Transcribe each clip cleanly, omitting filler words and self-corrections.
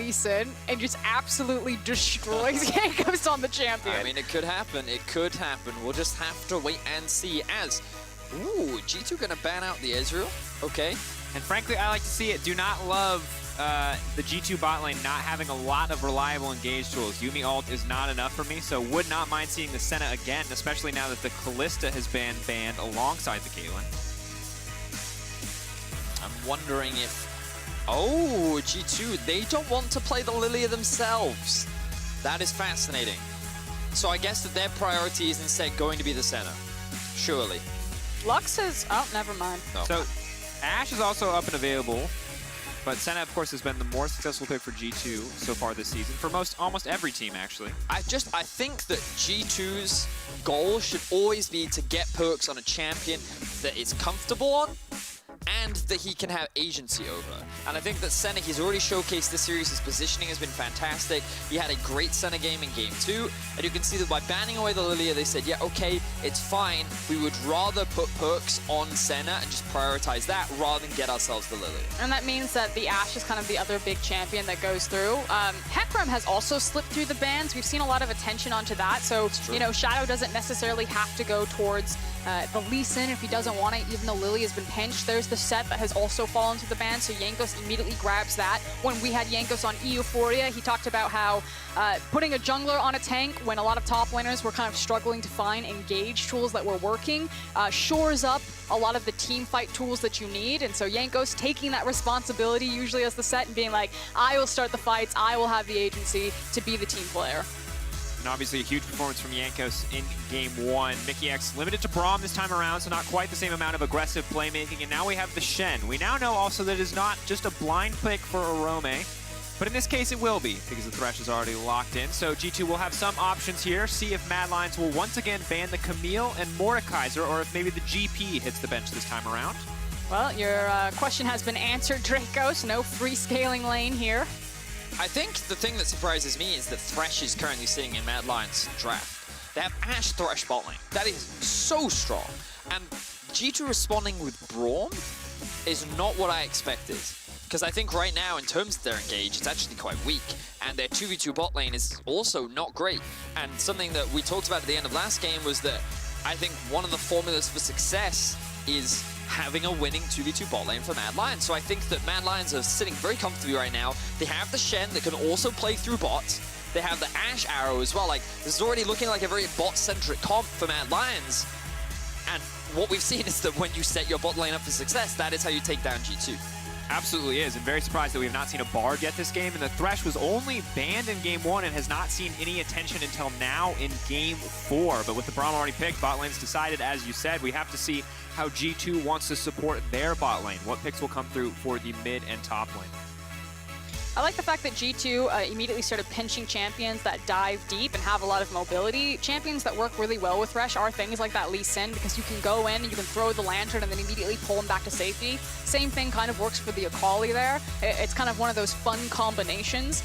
Lee Sin and just absolutely destroys Yankos on the champion. I mean, it could happen. It could happen. We'll just have to wait and see as... Ooh, G2 gonna ban out the Ezreal. Okay. And frankly, I like to see it. Do not love the G2 bot lane not having a lot of reliable engage tools. Yuumi ult is not enough for me, so would not mind seeing the Senna again, especially now that the Kalista has been banned alongside the Caitlyn. I'm wondering if... Oh, G2, they don't want to play the Lilia themselves. That is fascinating. So I guess that their priority is instead going to be the Senna. Surely. Lux is... Oh, never mind. No. So Ashe is also up and available, but Senna, of course, has been the more successful pick for G2 so far this season, for almost every team, actually. I think that G2's goal should always be to get perks on a champion that is comfortable on, and that he can have agency over. And I think that Senna, he's already showcased this series, his positioning has been fantastic. He had a great Senna game in Game 2, and you can see that by banning away the Lilia, they said, yeah, okay, it's fine. We would rather put perks on Senna and just prioritize that rather than get ourselves the Lilia. And that means that the Ashe is kind of the other big champion that goes through. Hecarim has also slipped through the bans. We've seen a lot of attention onto that, so, you know, Shadow doesn't necessarily have to go towards the Lee Sin if he doesn't want it, even though Lily has been pinched. There's the set that has also fallen to the ban, so Jankos immediately grabs that. When we had Jankos on Euphoria, he talked about how putting a jungler on a tank when a lot of top laners were kind of struggling to find engage tools that were working shores up a lot of the team fight tools that you need, and so Jankos taking that responsibility usually as the set and being like, I will start the fights, I will have the agency to be the team player. And obviously a huge performance from Jankos in Game 1. Mikyx limited to Braum this time around, so not quite the same amount of aggressive playmaking. And now we have the Shen. We now know also that it is not just a blind pick for Arome, but in this case it will be, because the Thresh is already locked in. So G2 will have some options here. See if MADLIONS will once again ban the Camille and Mordekaiser, or if maybe the GP hits the bench this time around. Well, your question has been answered, Dracos. No free scaling lane here. I think the thing that surprises me is that Thresh is currently sitting in MADLIONS draft. They have Ashe Thresh bot lane. That is so strong. And G2 responding with Braum is not what I expected. Because I think right now, in terms of their engage, it's actually quite weak. And their 2v2 bot lane is also not great. And something that we talked about at the end of last game was that I think one of the formulas for success is having a winning 2v2 bot lane for MADLIONS. So I think that MADLIONS are sitting very comfortably right now. They have the Shen that can also play through bots. They have the Ashe arrow as well. Like, this is already looking like a very bot-centric comp for MADLIONS. And what we've seen is that when you set your bot lane up for success, that is how you take down G2. Absolutely is, and very surprised that we have not seen a Bard yet this game, and the Thresh was only banned in Game 1 and has not seen any attention until now in Game 4. But with the Braum already picked, bot lane's decided, as you said. We have to see how G2 wants to support their bot lane. What picks will come through for the mid and top lane? I like the fact that G2 immediately started pinching champions that dive deep and have a lot of mobility. Champions that work really well with Thresh are things like that Lee Sin, because you can go in and you can throw the Lantern and then immediately pull him back to safety. Same thing kind of works for the Akali there. It's kind of one of those fun combinations.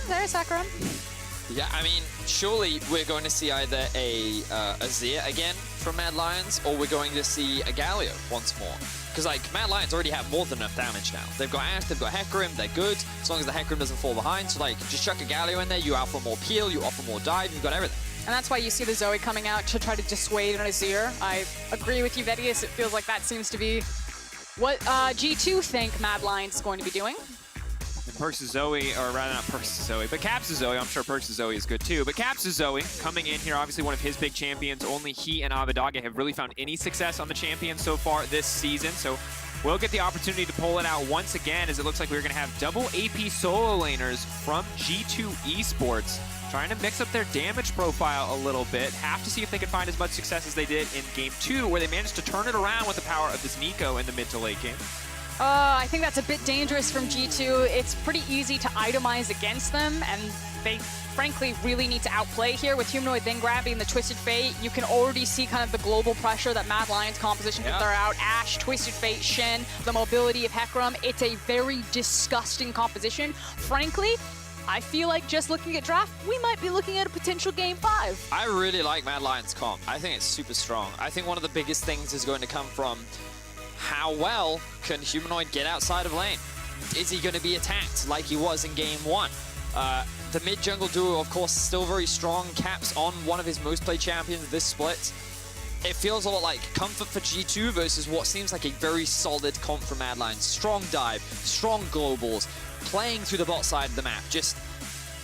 There's Hecarim. Yeah, I mean, surely we're going to see either a Azir again from MADLIONS, or we're going to see a Galio once more. Because, like, MADLIONS already have more than enough damage now. They've got Ashe, they've got Hecarim, they're good, as long as the Hecarim doesn't fall behind. So, like, just chuck a Galio in there, you offer more peel, you offer more dive, you've got everything. And that's why you see the Zoe coming out to try to dissuade an Azir. I agree with you, Vedius. It feels like that seems to be what G2 think MADLIONS is going to be doing. Perks Zoe, or rather not Perks Zoe, but Caps Zoe. I'm sure Perks Zoe is good too. But Caps Zoe coming in here, obviously one of his big champions. Only he and Abbedagge have really found any success on the champion so far this season. So we'll get the opportunity to pull it out once again, as it looks like we're going to have double AP solo laners from G2 Esports, trying to mix up their damage profile a little bit. Have to see if they can find as much success as they did in Game 2, where they managed to turn it around with the power of this Nico in the mid to late game. I think that's a bit dangerous from G2. It's pretty easy to itemize against them, and they frankly really need to outplay here. With Humanoid then grabbing the Twisted Fate, you can already see kind of the global pressure that MADLIONS composition can throw out. Ashe, Twisted Fate, Shen, the mobility of Hecarim. It's a very disgusting composition. Frankly, I feel like just looking at draft, we might be looking at a potential Game 5. I really like MADLIONS comp. I think it's super strong. I think one of the biggest things is going to come from how well can Humanoid get outside of lane. is he going to be attacked like he was in Game 1? The mid-jungle duo, of course, still very strong. Caps on one of his most played champions this split. It feels a lot like comfort for G2 versus what seems like a very solid comp for MADLIONS. Strong dive, strong globals, playing through the bot side of the map.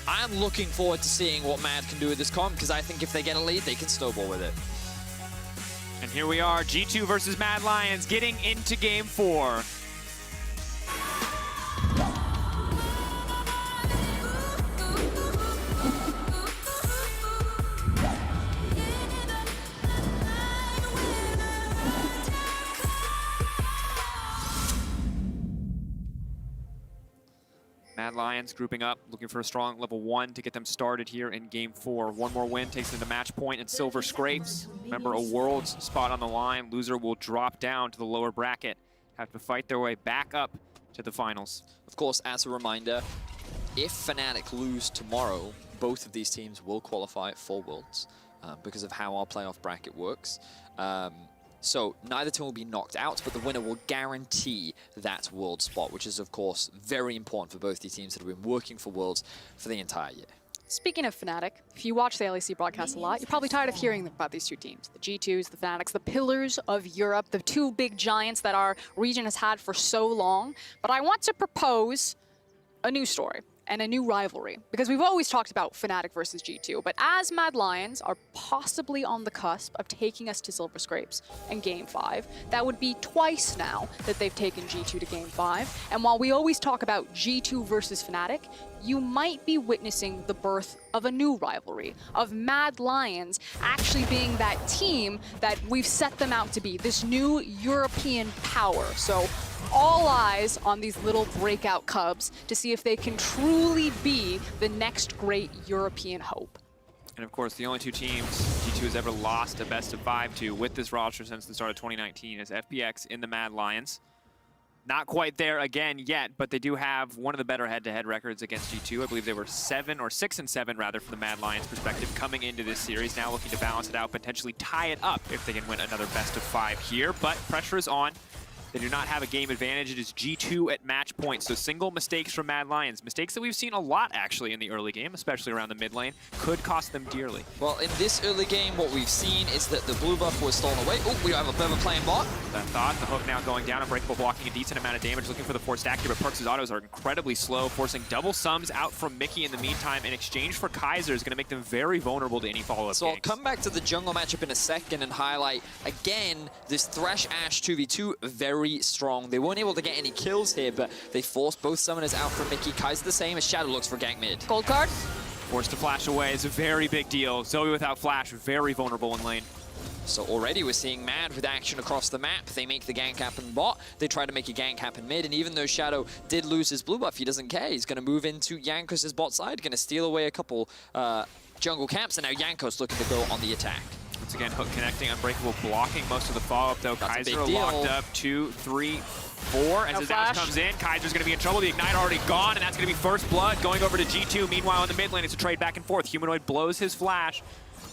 I'm looking forward to seeing what Mad can do with this comp, because I think if they get a lead, they can snowball with it. And here we are, G2 versus MADLIONS getting into Game 4. MADLIONS grouping up, looking for a strong level 1 to get them started here in Game 4. One more win takes them to match point and silver scrapes. Remember, a Worlds spot on the line. Loser will drop down to the lower bracket, have to fight their way back up to the finals. Of course, as a reminder, if Fnatic lose tomorrow, both of these teams will qualify for Worlds because of how our playoff bracket works. So neither team will be knocked out, but the winner will guarantee that World spot, which is, of course, very important for both these teams that have been working for Worlds for the entire year. Speaking of Fnatic, if you watch the LEC broadcast a lot, you're probably tired of hearing about these two teams. The G2s, the Fnatics, the pillars of Europe, the two big giants that our region has had for so long. But I want to propose a new story and a new rivalry, because we've always talked about Fnatic versus G2, but as MADLIONS are possibly on the cusp of taking us to Silver Scrapes in Game 5, that would be twice now that they've taken G2 to Game 5, and while we always talk about G2 versus Fnatic, you might be witnessing the birth of a new rivalry, of MADLIONS actually being that team that we've set them out to be, this new European power. So all eyes on these little breakout cubs to see if they can truly be the next great European hope. And of course, the only two teams G2 has ever lost a best of 5 to with this roster since the start of 2019 is FPX in the MADLIONS. Not quite there again yet, but they do have one of the better head-to-head records against G2. I believe they were 6-7 rather from the MADLIONS perspective coming into this series. Now looking to balance it out, potentially tie it up if they can win another best of 5 here, but pressure is on. They do not have a game advantage. It is G2 at match point, so single mistakes from MADLIONS. Mistakes that we've seen a lot, actually, in the early game, especially around the mid lane, could cost them dearly. Well, in this early game, what we've seen is that the blue buff was stolen away. Oh, we have a bit of a playing bot. That thought, the hook now going down, Unbreakable blocking a decent amount of damage, looking for the force stack here, but Perks' autos are incredibly slow, forcing double sums out from Mickey in the meantime, in exchange for Kaiser is going to make them very vulnerable to any follow-up So ganks. I'll come back to the jungle matchup in a second and highlight, again, this Thresh Ashe 2v2, very strong. They weren't able to get any kills here, but they forced both summoners out from Mickey. Kaiser the same as Shadow looks for gank mid. Gold card. Forced to flash away is a very big deal. Zoe without flash, very vulnerable in lane. So already we're seeing Mad with action across the map. They make the gank happen bot. They try to make a gank happen mid, and even though Shadow did lose his blue buff, he doesn't care. He's going to move into Jankos' bot side, going to steal away a couple jungle camps, and now Jankos looking to go on the attack. Once again, hook connecting, Unbreakable blocking most of the follow-up, though. That's a Kaiser big deal. locked up 2, 3, 4. As No his flash. dash comes in, Kaiser's going to be in trouble. The Ignite already gone, and that's going to be first blood going over to G2. Meanwhile, in the mid lane, it's a trade back and forth. Humanoid blows his flash,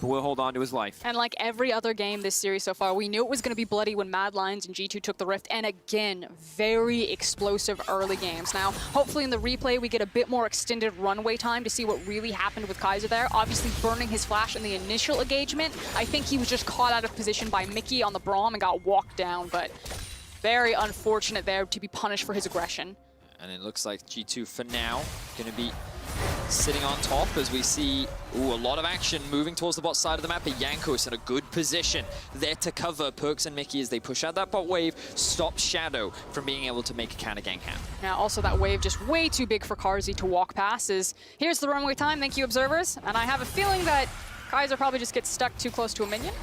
but will hold on to his life. And like every other game this series so far, we knew it was going to be bloody when MADLIONS and G2 took the Rift, and again, very explosive early games. Now, hopefully in the replay, we get a bit more extended runway time to see what really happened with Kaiser there. Obviously, burning his flash in the initial engagement. I think he was just caught out of position by Mickey on the Braum and got walked down, but very unfortunate there to be punished for his aggression. And it looks like G2 for now going to be sitting on top as we see a lot of action moving towards the bot side of the map. Jankos in a good position there to cover Perks and Mickey as they push out that bot wave, stop Shadow from being able to make a counter gank happen. Now, also that wave just way too big for Carzzy to walk past is, here's the runway time, thank you observers, and I have a feeling that Kaiser probably just gets stuck too close to a minion.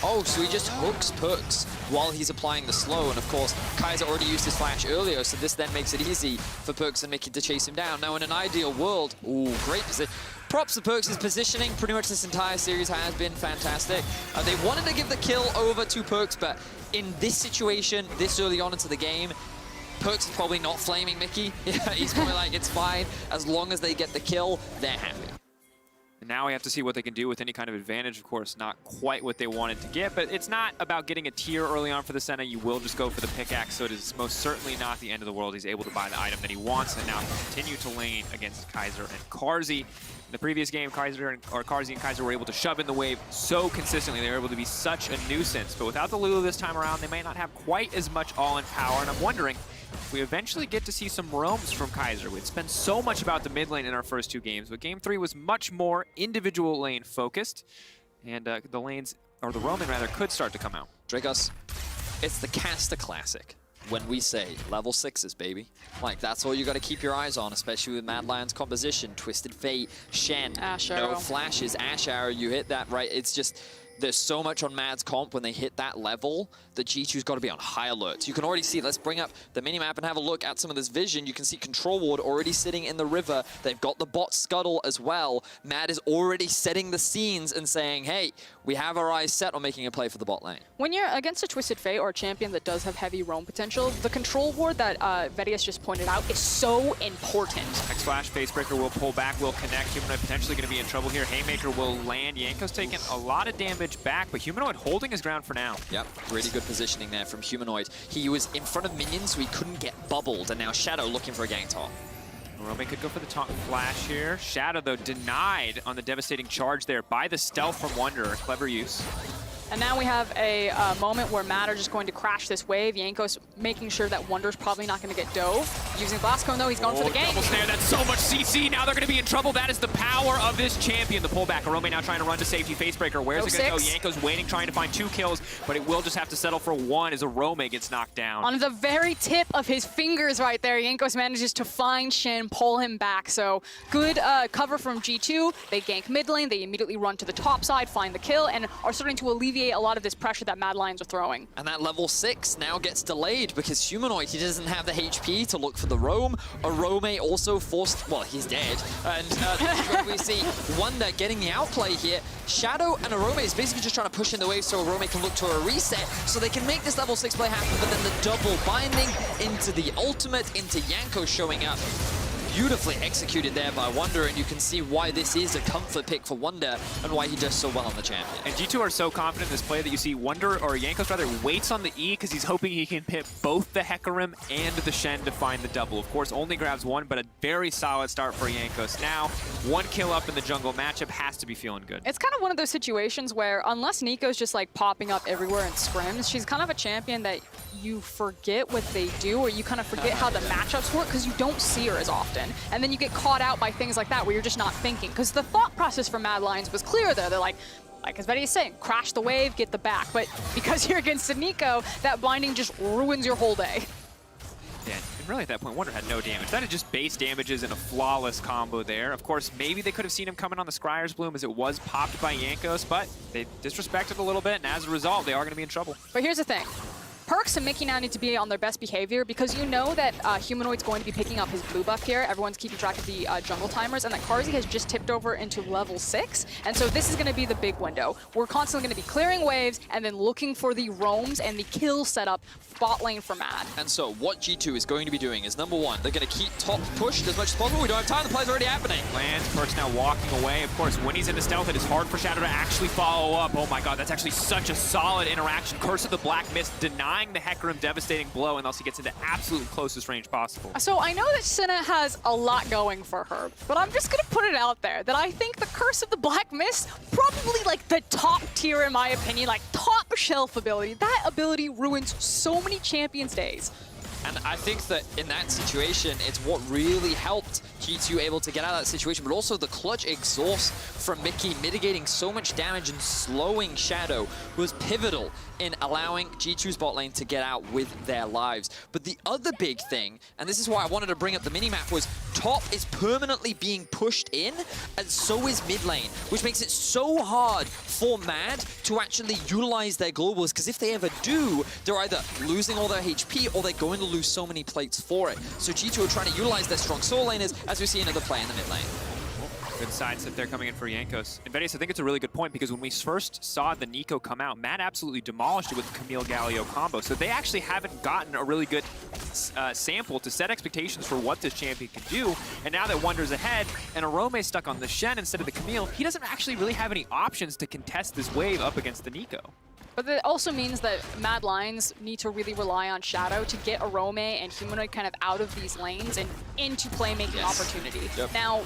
Oh, so he just hooks Perks while he's applying the slow, and of course, Kaiser already used his flash earlier, so this then makes it easy for Perks and Mickey to chase him down. Now, in an ideal world, great position. Props to Perks' positioning. Pretty much this entire series has been fantastic. They wanted to give the kill over to Perks, but in this situation, this early on into the game, Perks is probably not flaming Mickey. He's probably like, it's fine. As long as they get the kill, they're happy. And now we have to see what they can do with any kind of advantage. Of course, not quite what they wanted to get, but it's not about getting a tier early on for the Senna. You will just go for the pickaxe, so it is most certainly not the end of the world. He's able to buy the item that he wants, and now continue to lane against Kaiser and Carzzy. In the previous game, Carzzy and Kaiser were able to shove in the wave so consistently. They were able to be such a nuisance, but without the Lulu this time around, they may not have quite as much all-in power, and I'm wondering if we eventually get to see some roams from Kaiser. We'd spent so much about the mid lane in our first 2 games, but Game 3 was much more individual lane focused, and the lanes, or the roaming rather, could start to come out. Dragos, it's the caster classic. When we say level 6s, baby. Like, that's all you got to keep your eyes on, especially with MADLIONS composition. Twisted Fate, Shen, Ash no Arrow. flashes, Ash Arrow, you hit that right. It's just, there's so much on Mad's comp when they hit that level that G2's got to be on high alert. You can already see, let's bring up the minimap and have a look at some of this vision. You can see Control Ward already sitting in the river. They've got the bot Scuttle as well. Mad is already setting the scenes and saying, hey, we have our eyes set on making a play for the bot lane. When you're against a Twisted Fate or a champion that does have heavy roam potential, the Control Ward that Vedius just pointed out is so important. X-Flash, Facebreaker will pull back, will connect. Humanoid potentially going to be in trouble here. Haymaker will land. Yanko's taking a lot of damage back, but Humanoid holding his ground for now. Yep, really good positioning there from Humanoid. He was in front of minions, so he couldn't get bubbled, and now Shadow looking for a gang top. Rome could go for the taunt flash here. Shadow, though, denied on the devastating charge there by the stealth from Wanderer. Clever use. And now we have a moment where Mad are just going to crash this wave. Yanko's making sure that Wonder's probably not going to get dove. Using Blast Cone, though, he's going for the gank. Double snare, that's so much CC. Now they're going to be in trouble. That is the power of this champion. The pullback. Rome now trying to run to safety. Facebreaker, where's it going to go? Yanko's waiting, trying to find 2 kills, but it will just have to settle for 1 as a Rome gets knocked down. On the very tip of his fingers right there, Yanko's manages to find Shen, pull him back. So good cover from G2. They gank mid lane. They immediately run to the top side, find the kill, and are starting to alleviate a lot of this pressure that MADLIONS are throwing. And that level 6 now gets delayed because Humanoid, he doesn't have the HP to look for the roam. Arome also forced, well, he's dead. And we see Wonder getting the outplay here. Shadow and Arome is basically just trying to push in the wave so Arome can look to a reset so they can make this level 6 play happen, but then the double binding into the ultimate, into Yanko showing up. Beautifully executed there by Wonder, and you can see why this is a comfort pick for Wonder and why he does so well on the champion. And G2 are so confident in this play that you see Wonder, or Yanko's rather, waits on the E because he's hoping he can hit both the Hecarim and the Shen to find the double. Of course, only grabs 1, but a very solid start for Yankos. Now, 1 kill up in the jungle matchup has to be feeling good. It's kind of one of those situations where unless Nico's just like popping up everywhere in scrims, she's kind of a champion that you forget what they do, or you kind of forget how the matchups work because you don't see her as often. And then you get caught out by things like that where you're just not thinking. Because the thought process for MADLIONS was clear there. They're like as Betty is saying, crash the wave, get the back. But because you're against a Nico, that binding just ruins your whole day. Yeah, and really at that point, Wonder had no damage. That is just base damages and a flawless combo there. Of course, maybe they could have seen him coming on the Scryer's Bloom as it was popped by Yankos, but they disrespected a little bit, and as a result, they are going to be in trouble. But here's the thing. Perks and Mickey now need to be on their best behavior because you know that Humanoid's going to be picking up his blue buff here. Everyone's keeping track of the jungle timers, and that Carzzy has just tipped over into level 6. And so this is going to be the big window. We're constantly going to be clearing waves and then looking for the roams and the kill setup bot lane for Mad. And so what G2 is going to be doing is, number 1, they're going to keep top pushed as much as possible. We don't have time. The play's already happening. Lands, Perks now walking away. Of course, when he's into stealth, it is hard for Shadow to actually follow up. Oh my god, that's actually such a solid interaction. Curse of the Black Mist denying the Hecarim devastating blow unless he gets into absolute closest range possible. So I know that Senna has a lot going for her, but I'm just going to put it out there that I think the Curse of the Black Mist, probably like the top tier in my opinion, like top shelf ability. That ability ruins so many champions' days. And I think that in that situation, it's what really helped G2 able to get out of that situation, but also the clutch exhaust from Mickey mitigating so much damage and slowing Shadow was pivotal in allowing G2's bot lane to get out with their lives. But the other big thing, and this is why I wanted to bring up the minimap, was top is permanently being pushed in, and so is mid lane, which makes it so hard for Mad to actually utilize their globals, because if they ever do, they're either losing all their HP or they're going to lose so many plates for it. So G2 are trying to utilize their strong soul laners, as we see another play in the mid lane. Good side set there coming in for Yankos. And Vedius, I think it's a really good point because when we first saw the Nico come out, Matt absolutely demolished it with the Camille Galio combo. So they actually haven't gotten a really good sample to set expectations for what this champion can do. And now that Wonder's ahead and Arome's stuck on the Shen instead of the Camille, he doesn't actually really have any options to contest this wave up against the Nico. But that also means that Mad Lions need to really rely on Shadow to get Arome and Humanoid kind of out of these lanes and into playmaking opportunity. Yep. Now,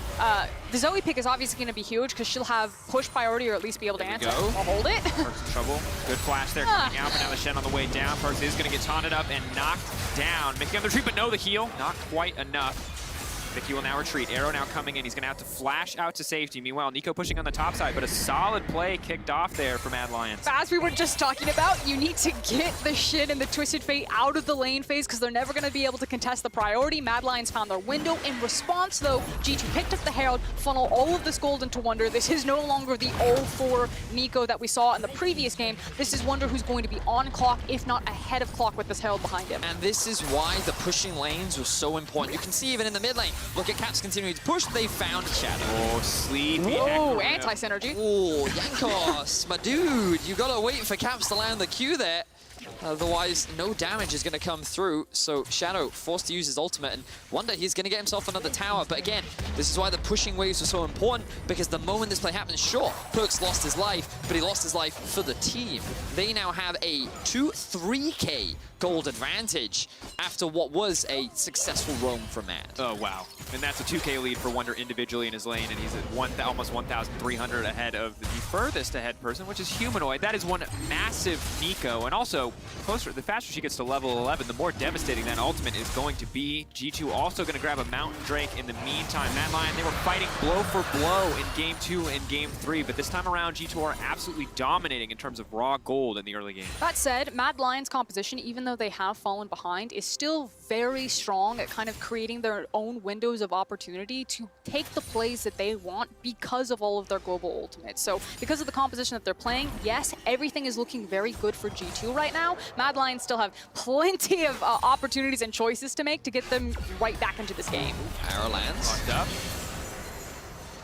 the Zoe pick is obviously going to be huge because she'll have push priority or at least be able to answer. Go. I'll hold it. Perkz in trouble. Good flash there coming out, but now the Shen on the way down. Perkz is going to get taunted up and knocked down. Mickey on the retreat, but no, the heal. Not quite enough. Mickey will now retreat. Arrow now coming in. He's going to have to flash out to safety. Meanwhile, Nico pushing on the top side, but a solid play kicked off there for Mad Lions. As we were just talking about, you need to get the Shin and the Twisted Fate out of the lane phase because they're never going to be able to contest the priority. Mad Lions found their window. In response, though, G2 picked up the Herald, funnel all of this gold into Wonder. This is no longer the 0-4 Nico that we saw in the previous game. This is Wonder who's going to be on clock, if not ahead of clock with this Herald behind him. And this is why the pushing lanes was so important. You can see even in the mid lane, look at Caps continuing to push, they found Shadow. Oh, sleepy. Whoa, anti-synergy. Oh, Yankos, my dude, you gotta wait for Caps to land the Q there. Otherwise, no damage is going to come through. So Shadow forced to use his ultimate, and Wonder, he's going to get himself another tower. But again, this is why the pushing waves are so important, because the moment this play happens, sure, Perkz lost his life, but he lost his life for the team. They now have a 2-3K gold advantage after what was a successful roam for Mad. Oh, wow. And that's a 2K lead for Wonder individually in his lane, and he's at almost 1,300 ahead of the furthest ahead person, which is Humanoid. That is one massive Nico, and also closer, the faster she gets to level 11, the more devastating that ultimate is going to be. G2 also going to grab a Mountain Drake in the meantime. Mad Lion, they were fighting blow for blow in Game 2 and Game 3, but this time around, G2 are absolutely dominating in terms of raw gold in the early game. That said, Mad Lion's composition, even though they have fallen behind, is still very strong at kind of creating their own windows of opportunity to take the plays that they want because of all of their global ultimates. So because of the composition that they're playing, yes, everything is looking very good for G2 right now. Mad Lions still have plenty of opportunities and choices to make to get them right back into this game. Arrow lands. Locked up.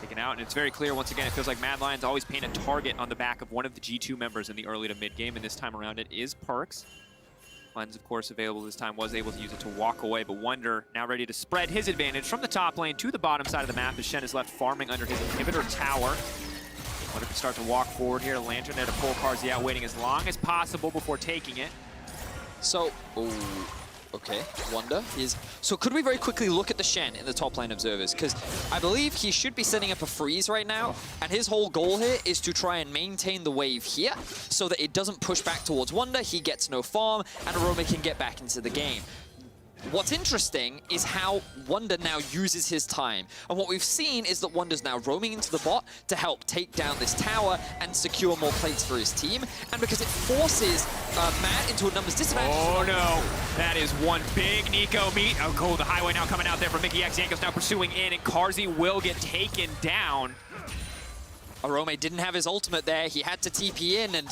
Taken out, and it's very clear once again, it feels like Mad Lions always paint a target on the back of one of the G2 members in the early to mid game, and this time around it is Perkz. Lens, of course, available this time, was able to use it to walk away, but Wonder now ready to spread his advantage from the top lane to the bottom side of the map as Shen is left farming under his inhibitor tower. Wonder can start to walk forward here. Lantern there to pull Carzzy out, waiting as long as possible before taking it. So, okay, Wonder is... So could we very quickly look at the Shen in the top lane observers? Because I believe he should be setting up a freeze right now, and his whole goal here is to try and maintain the wave here so that it doesn't push back towards Wonder, he gets no farm, and Arome can get back into the game. What's interesting is how Wonder now uses his time. And what we've seen is that Wonder's now roaming into the bot to help take down this tower and secure more plates for his team. And because it forces Mad into a numbers disadvantage. Oh no, that is one big Nico meet. Oh, cool, the highway now coming out there for Mickey X. Yanko's now pursuing in, and Carzzy will get taken down. Arome didn't have his ultimate there. He had to TP in, and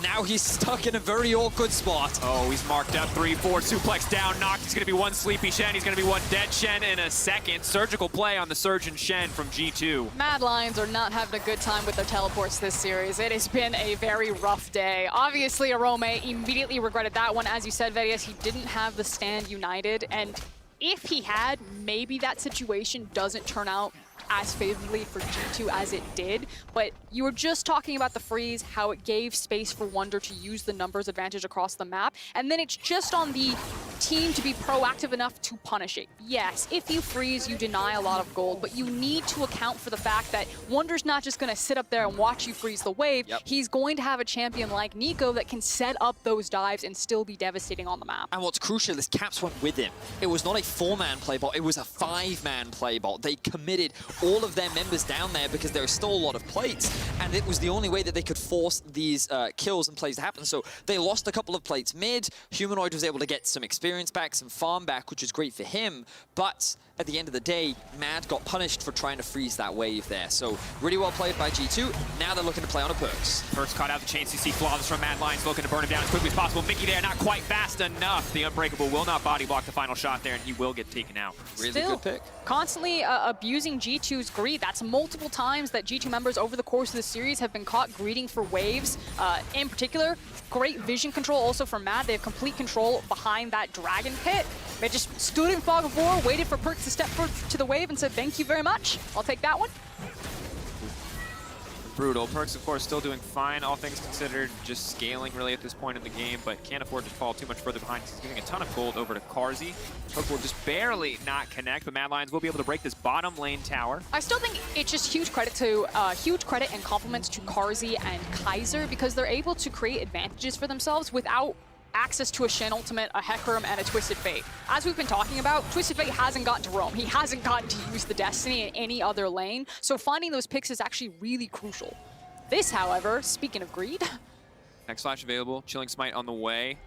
now he's stuck in a very awkward spot. Oh, he's marked up 3-4, suplex down, knocked. It's going to be one sleepy Shen. He's going to be one dead Shen in a second. Surgical play on the Surgeon Shen from G2. Mad Lions are not having a good time with their teleports this series. It has been a very rough day. Obviously, Arome immediately regretted that one. As you said, Verius, he didn't have the stand united, and if he had, maybe that situation doesn't turn out as favorably for G2 as it did, but you were just talking about the freeze, how it gave space for Wonder to use the numbers advantage across the map, and then it's just on the team to be proactive enough to punish it. Yes, if you freeze, you deny a lot of gold, but you need to account for the fact that Wonder's not just going to sit up there and watch you freeze the wave. Yep. He's going to have a champion like Nico that can set up those dives and still be devastating on the map. And what's crucial is Caps went with him. It was not a 4-man playbot, it was a 5-man playbot. They committed all of their members down there because there are still a lot of plates, and it was the only way that they could force these kills and plays to happen. So they lost a couple of plates mid. Humanoid was able to get some experience back, some farm back, which was great for him, but at the end of the day, Mad got punished for trying to freeze that wave there. So really well played by G2. Now they're looking to play on a Perkz. Perkz caught out the chain CC flawless from Mad Lions, looking to burn him down as quickly as possible. Mickey there, not quite fast enough. The Unbreakable will not body block the final shot there, and he will get taken out. Really Still good pick. Constantly abusing G2's greed. That's multiple times that G2 members over the course of the series have been caught greeding for waves. In particular, great vision control also from Mad. They have complete control behind that dragon pit. They just stood in fog of war, waited for Perkz to step forward to the wave and said, thank you very much. I'll take that one. Brutal. Perkz, of course, still doing fine, all things considered, just scaling really at this point in the game, but can't afford to fall too much further behind. He's giving a ton of gold over to Carzzy. Hook will just barely not connect, but MADLIONS will be able to break this bottom lane tower. I still think it's just huge credit and compliments to Carzzy and Kaiser because they're able to create advantages for themselves without access to a Shen ultimate, a Hecarim, and a Twisted Fate. As we've been talking about, Twisted Fate hasn't gotten to roam. He hasn't gotten to use the Destiny in any other lane, so finding those picks is actually really crucial. This, however, speaking of greed... X-Flash available, Chilling Smite on the way.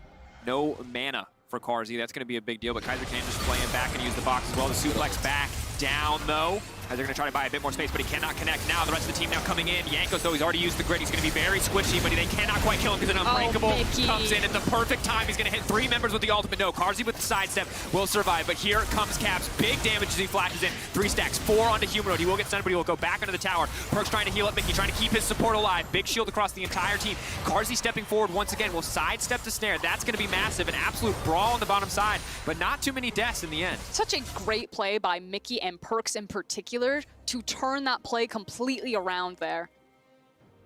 No mana for Carzzy. That's going to be a big deal, but Kaiser can just play him back and use the box as well. The suplex back down, though. As they're going to try to buy a bit more space, but he cannot connect. Now the rest of the team now coming in. Jankos, though, he's already used the grid. He's going to be very squishy, but they cannot quite kill him because an Unbreakable comes in at the perfect time. He's going to hit 3 members with the ultimate. No, Carzzy with the sidestep will survive, but here comes Caps. Big damage as he flashes in. 3 stacks, 4 onto Humanoid. He will get stunned, but he will go back under the tower. Perkz trying to heal up Mickey, trying to keep his support alive. Big shield across the entire team. Carzzy stepping forward once again will sidestep the snare. That's going to be massive. An absolute brawl on the bottom side, but not too many deaths in the end. Such a great play by Mickey and Perkz in particular to turn that play completely around there.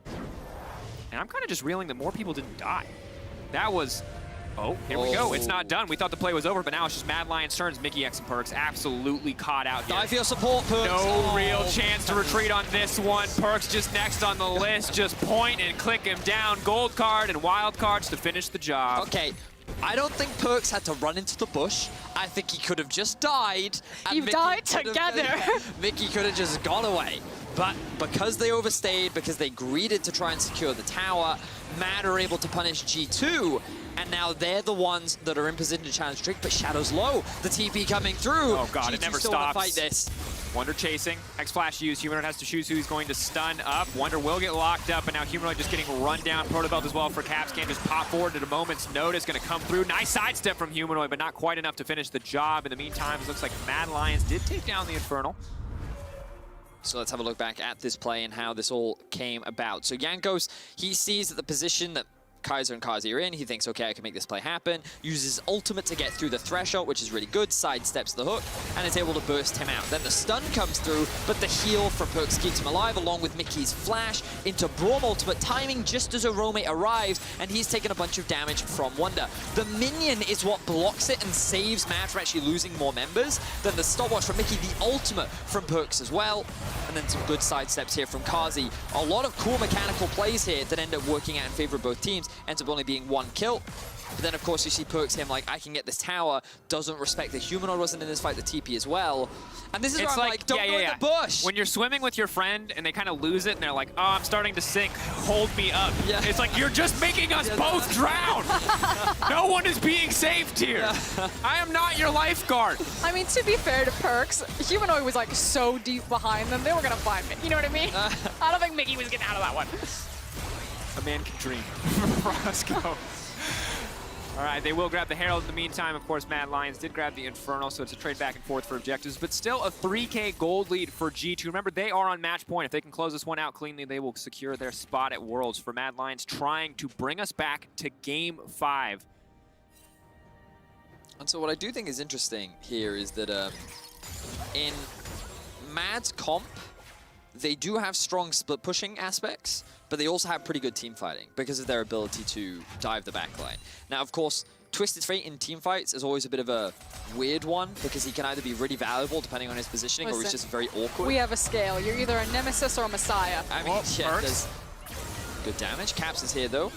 And I'm kind of just reeling that more people didn't die. That was... Oh, here we go. It's not done. We thought the play was over, but now it's just MADLIONS turns. Mickey X and Perkz absolutely caught out here. Die for your support, Perkz. No real chance to retreat on this one. Perkz just next on the list. Just point and click him down. Gold card and wild cards to finish the job. Okay. I don't think Perkz had to run into the bush. I think he could have just died. You've died together. Mickey could have just gone away. But because they overstayed, because they greeded to try and secure the tower, Mad are able to punish G2, and now they're the ones that are in position to challenge Drake, but Shadow's low. The TP coming through. Oh god, G2 it never still stops. wanna fight this. Wonder chasing. X-Flash used. Humanoid has to choose who he's going to stun up. Wonder will get locked up, and now Humanoid just getting run down. Protobelt as well for Caps. Can just pop forward at a moment's notice. Going to come through. Nice sidestep from Humanoid, but not quite enough to finish the job. In the meantime, it looks like MADLIONS did take down the Infernal. So let's have a look back at this play and how this all came about. So Jankos, he sees that the position that Kaiser and Carzzy are in. He thinks, okay, I can make this play happen. Uses ultimate to get through the threshold, which is really good. Sidesteps the hook, and is able to burst him out. Then the stun comes through, but the heal from Perkz keeps him alive, along with Mickey's flash into Braum ultimate, timing just as a roommate arrives, and he's taken a bunch of damage from Wonder. The minion is what blocks it and saves Mad from actually losing more members. Then the stopwatch from Mickey, the ultimate from Perkz as well. And then some good sidesteps here from Carzzy. A lot of cool mechanical plays here that end up working out in favor of both teams. Ends up only being 1 kill. But then, of course, you see Perkz him like, I can get this tower. Doesn't respect the Humanoid wasn't in this fight, the TP as well. And this is where I'm like, don't go in the bush. When you're swimming with your friend and they kind of lose it and they're like, oh, I'm starting to sink, hold me up. Yeah. It's like, you're just making us both drown. No one is being saved here. Yeah. I am not your lifeguard. I mean, to be fair to Perkz, Humanoid was like so deep behind them, they were going to find me. You know what I mean? I don't think Mickey was getting out of that one. A man can dream. Roscoe. All right, they will grab the Herald in the meantime. Of course, MADLIONS did grab the Infernal, so it's a trade back and forth for objectives, but still a 3K gold lead for G2. Remember, they are on match point. If they can close this one out cleanly, they will secure their spot at Worlds. For MADLIONS trying to bring us back to Game 5. And so what I do think is interesting here is that in Mad's comp, they do have strong split pushing aspects, but they also have pretty good team fighting because of their ability to dive the backline. Now, of course, Twisted Fate in team fights is always a bit of a weird one because he can either be really valuable depending on his positioning, or he's just very awkward. We have a scale. You're either a nemesis or a messiah. I mean, yeah, there's good damage. Caps is here, though.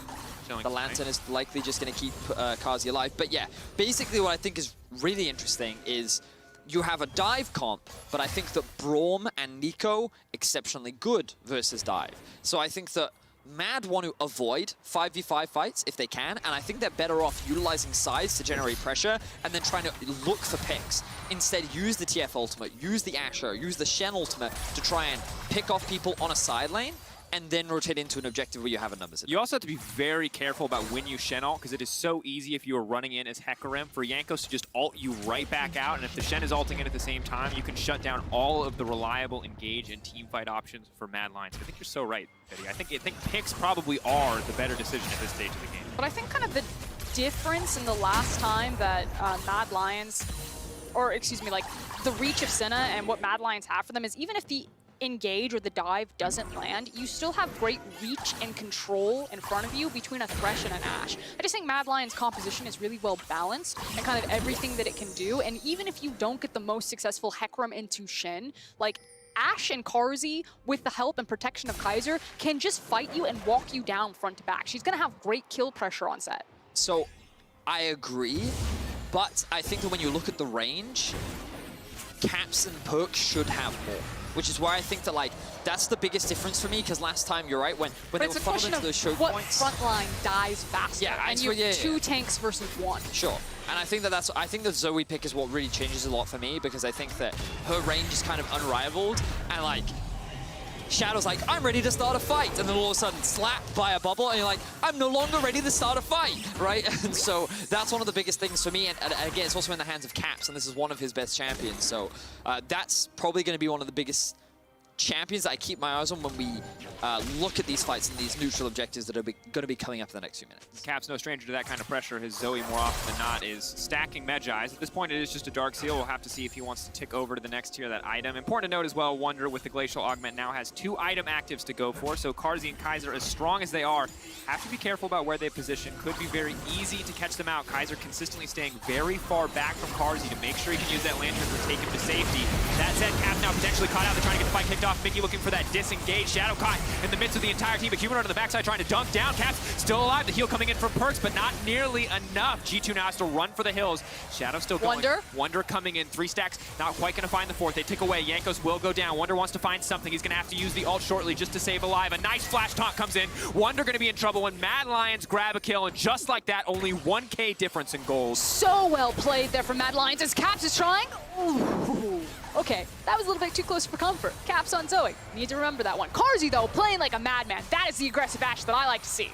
The Lantern is likely just going to keep Carzzy alive. But yeah, basically what I think is really interesting is you have a dive comp, but I think that Braum and Nico exceptionally good versus dive. So I think that Mad want to avoid 5v5 fights if they can, and I think they're better off utilizing size to generate pressure and then trying to look for picks. Instead, use the TF ultimate, use the Asher, use the Shen ultimate to try and pick off people on a side lane, and then rotate into an objective where you have a numbers. You also have to be very careful about when you Shen ult, because it is so easy if you are running in as Hecarim for Jankos to just ult you right back out, and if the Shen is ulting in at the same time, you can shut down all of the reliable engage and team fight options for MADLIONS. I think you're so right, Betty. I think picks probably are the better decision at this stage of the game. But I think kind of the difference in the last time that Mad Lions, or excuse me, like the reach of Senna and what Mad Lions have for them is even if the engage or the dive doesn't land, you still have great reach and control in front of you between a Thresh and an Ashe. I just think Mad Lion's composition is really well balanced and kind of everything that it can do. And even if you don't get the most successful Hecarim into Shen, like Ashe and Carzzy, with the help and protection of Kaiser, can just fight you and walk you down front to back. She's gonna have great kill pressure on set. So I agree, but I think that when you look at the range, Caps and Perk should have more. Which is why I think that, like, that's the biggest difference for me, because last time, you're right, when they were funneled into those choke points. What front line dies faster? Yeah, and you have two tanks versus one. Sure. And I think that I think the Zoe pick is what really changes a lot for me, because I think that her range is kind of unrivaled, and like, Shadow's like, I'm ready to start a fight, and then all of a sudden slapped by a bubble, and you're like, I'm no longer ready to start a fight, right? And so that's one of the biggest things for me, and again, it's also in the hands of Caps, and this is one of his best champions, so that's probably going to be one of the biggest champions that I keep my eyes on when we look at these fights and these neutral objectives that are going to be coming up in the next few minutes. Cap's no stranger to that kind of pressure. His Zoe, more often than not, is stacking Medjais. At this point, it is just a Dark Seal. We'll have to see if he wants to tick over to the next tier, that item. Important to note as well, Wonder with the Glacial Augment now has 2 item actives to go for, so Carzzy and Kaiser, as strong as they are, have to be careful about where they position. Could be very easy to catch them out. Kaiser consistently staying very far back from Carzzy to make sure he can use that Lantern to take him to safety. That said, Cap now potentially caught out. They're trying to get the fight kicked off. Mickey looking for that disengage. Shadow caught in the midst of the entire team, but Humanoid on the backside trying to dunk down. Cap's still alive. The heal coming in from Perks, but not nearly enough. G2 now has to run for the hills. Shadow still going. Wonder coming in. 3 stacks, not quite going to find the 4th. They tick away. Jankos will go down. Wonder wants to find something. He's going to have to use the ult shortly just to save alive. A nice flash taunt comes in. Wonder going to be in trouble when Mad Lions grab a kill, and just like that, only 1K difference in goals. So well played there from Mad Lions as Caps is trying. Ooh. Okay, that was a little bit too close for comfort. Caps on Zoe. Need to remember that one. Carzzy, though, playing like a madman. That is the aggressive Ashe that I like to see.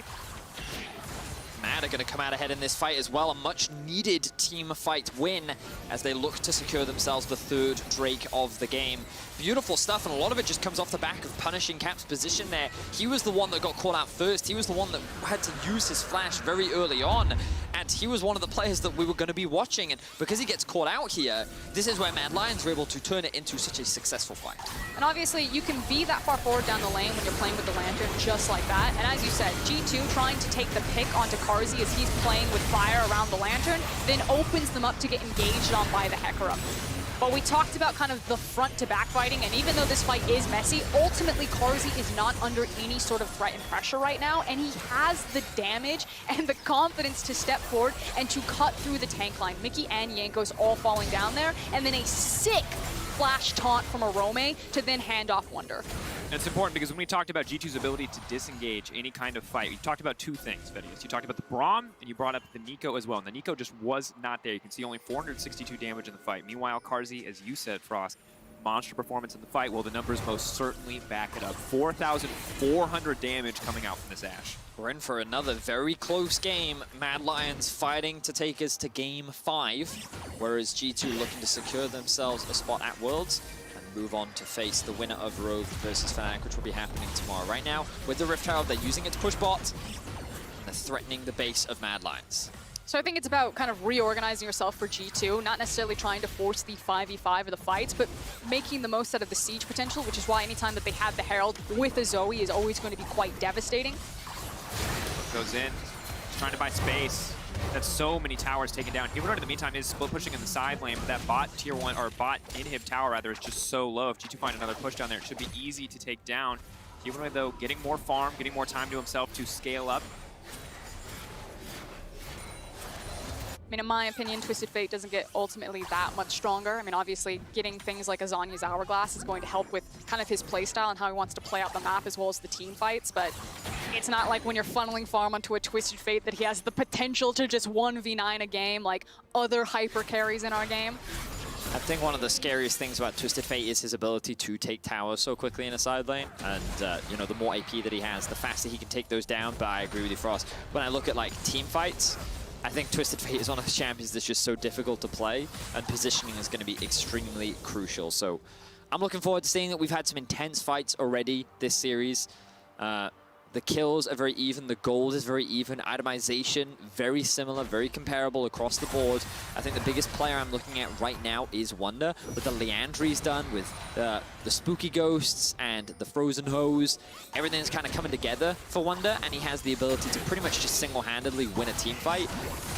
Mad are going to come out ahead in this fight as well. A much-needed team fight win as they look to secure themselves the 3rd Drake of the game. Beautiful stuff, and a lot of it just comes off the back of punishing Cap's position there. He was the one that got caught out first. He was the one that had to use his flash very early on, and he was one of the players that we were going to be watching. And because he gets caught out here, this is where Mad Lions were able to turn it into such a successful fight. And obviously, you can be that far forward down the lane when you're playing with the Lantern just like that. And as you said, G2 trying to take the pick onto Carzzy as he's playing with fire around the Lantern, then opens them up to get engaged on by the Hecarim. But we talked about kind of the front-to-back fighting, and even though this fight is messy, ultimately Carzzy is not under any sort of threat and pressure right now, and he has the damage and the confidence to step forward and to cut through the tank line. Mickey and Jankos all falling down there, and then a sick flash taunt from Arome to then hand off Wonder. And it's important because when we talked about G2's ability to disengage any kind of fight, we talked about 2 things, Vedius. You talked about the Braum, and you brought up the Nico as well. And the Nico just was not there. You can see only 462 damage in the fight. Meanwhile, Carzzy, as you said, Frost, monster performance in the fight. Well, the numbers most certainly back it up. 4,400 damage coming out from this Ashe. We're in for another very close game. Mad Lions fighting to take us to Game 5, whereas G2 looking to secure themselves a spot at Worlds and move on to face the winner of Rogue versus Fnatic, which will be happening tomorrow. Right now, with the Rift Herald, they're using it to push bot, and they're threatening the base of Mad Lions. So I think it's about kind of reorganizing yourself for G2, not necessarily trying to force the 5v5 of the fights, but making the most out of the siege potential, which is why anytime that they have the Herald with a Zoe is always going to be quite devastating. Goes in, he's trying to buy space. That's so many towers taken down. Humanoid in the meantime is split pushing in the side lane, but that bot tier 1, or bot inhib tower rather, is just so low. If G2 find another push down there, it should be easy to take down. Humanoid though, getting more farm, getting more time to himself to scale up. I mean, in my opinion, Twisted Fate doesn't get ultimately that much stronger. I mean, obviously, getting things like Azanya's Hourglass is going to help with kind of his playstyle and how he wants to play out the map as well as the team fights, but it's not like when you're funneling farm onto a Twisted Fate that he has the potential to just 1v9 a game like other hyper carries in our game. I think one of the scariest things about Twisted Fate is his ability to take towers so quickly in a side lane. And, you know, the more AP that he has, the faster he can take those down. But I agree with you, Frost. When I look at, like, team fights, I think Twisted Fate is one of the champions that's just so difficult to play, and positioning is going to be extremely crucial. So I'm looking forward to seeing that we've had some intense fights already this series. That The kills are very even, the gold is very even, itemization very similar, very comparable across the board. I think the biggest player I'm looking at right now is Wonder, with the Leandry's done, with the spooky ghosts and the frozen hose. Everything's kind of coming together for Wonder, and he has the ability to pretty much just single-handedly win a team fight,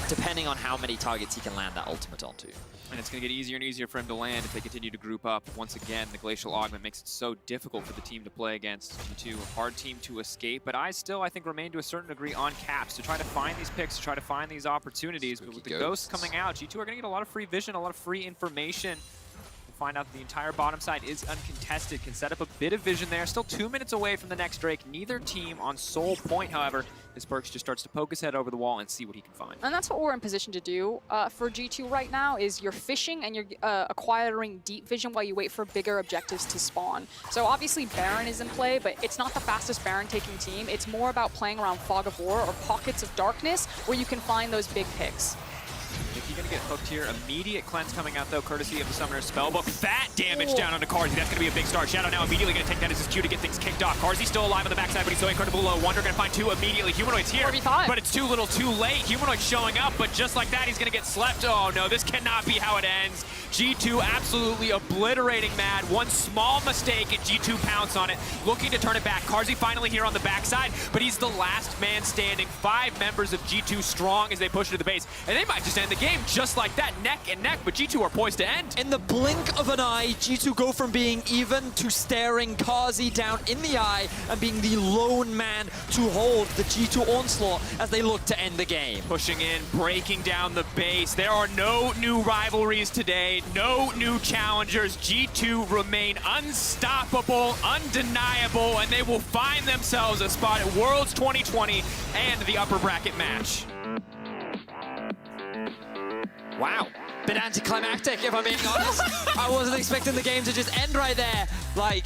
depending on how many targets he can land that ultimate onto. And it's going to get easier and easier for him to land if they continue to group up. Once again, the Glacial Augment makes it so difficult for the team to play against. G2, a hard team to escape, but I think, remain to a certain degree on Caps to try to find these picks, to try to find these opportunities. But with the ghosts coming out, G2 are going to get a lot of free vision, a lot of free information. We'll find out that the entire bottom side is uncontested, can set up a bit of vision there. Still 2 minutes away from the next Drake. Neither team on sole point, however, as Perkz just starts to poke his head over the wall and see what he can find. And that's what we're in position to do for G2 right now, is you're fishing and you're acquiring deep vision while you wait for bigger objectives to spawn. So obviously Baron is in play, but it's not the fastest Baron taking team. It's more about playing around Fog of War or pockets of darkness where you can find those big picks. He's going to get hooked here. Immediate cleanse coming out, though, courtesy of the Summoner's Spellbook. Fat damage down onto Carzzy. That's going to be a big start. Shadow now immediately going to take that as his cue to get things kicked off. Carzzy still alive on the backside, but he's so incredibly low. Wonder going to find two immediately. Humanoid's here, 45. but it's too little too late. Humanoid showing up, but just like that, he's going to get slept. Oh, no, this cannot be how it ends. G2 absolutely obliterating Mad. One small mistake, and G2 pounce on it, looking to turn it back. Carzzy finally here on the backside, but he's the last man standing. 5 members of G2 strong as they push to the base, and they might just end the game just like that, neck and neck, but G2 are poised to end. In the blink of an eye, G2 go from being even to staring Carzzy down in the eye and being the lone man to hold the G2 onslaught as they look to end the game. Pushing in, breaking down the base. There are no new rivalries today, no new challengers. G2 remain unstoppable, undeniable, and they will find themselves a spot at Worlds 2020 and the upper bracket match. Wow. Bit anticlimactic, if I'm being honest. I wasn't expecting the game to just end right there. Like,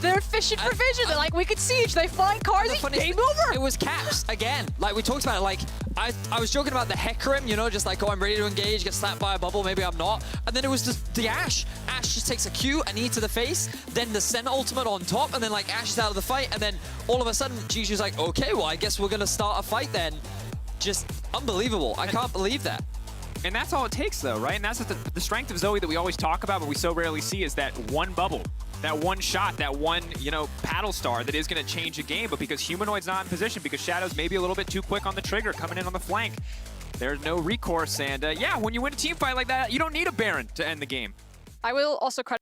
they're fishing for vision. They're like, we could siege. They find Carzzy, game over. It was Caps again. Like we talked about it. Like I was joking about the Hecarim, you know, just like, oh, I'm ready to engage, get slapped by a bubble, maybe I'm not. And then it was just the Ashe. Ashe just takes a Q, a knee to the face, then the Sen ultimate on top, and then like Ashe is out of the fight, and then all of a sudden Gigi's like, okay, well I guess we're gonna start a fight then. Just unbelievable. I can't believe that. And that's all it takes, though, right? And that's the strength of Zoe that we always talk about, but we so rarely see, is that one bubble, that one shot, that one, you know, paddle star that is going to change a game. But because Humanoid's not in position, because Shadow's maybe a little bit too quick on the trigger, coming in on the flank, there's no recourse. And yeah, when you win a team fight like that, you don't need a Baron to end the game. I will also credit